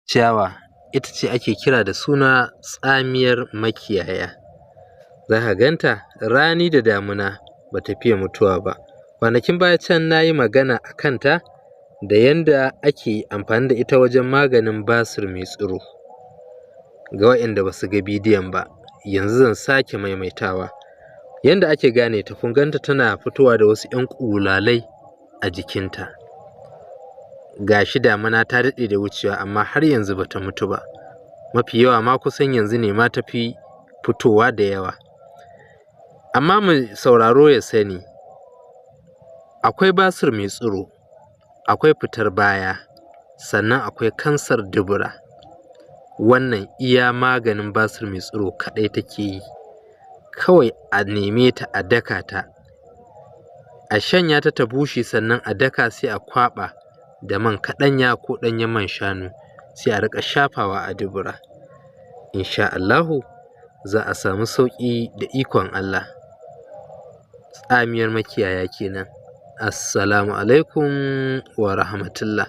ciyawa ita ce ake kira da suna tsamiyar makiyaya. Za ka ganta rani da damuna ba ta fiye mutuwa ba. Kwanakin baya can na yi magana a kanta da yanda ake amfani da ita wajen maganin basir mai tsiro. Ga waɗanda ba su ga bidiyon ba, yanzu zan sake maimaitawa. Yanda ake gane ta, kun ganta tana fitowa da wasu ‘yan ƙulalai a jikinta. Ga shi damuna ta daɗe da wucewa amma har yanzu ba ta mutu ba. Mafi yawa ma kusan yanzu ne ma ta fi fitowa da yawa. Amma mai sauraro ya sani, akwai basir mai tsiro, akwai fitar baya, sannan akwai kansar dubura. Wannan iya maganin basir mai tsiro kaɗai take yi. Kawai a neme ta a daka ta, a shanya ta ta bushe, sannan a daka sai a kwaɓa da man kaɗanya ko ɗanyen man shanu sai a riƙa shafawa a dubura. Insha Allahu za a samu sauƙi da ikon Allah. Tsamiyar makiyaya kenan. Assalamu alaikum wa rahmatullah.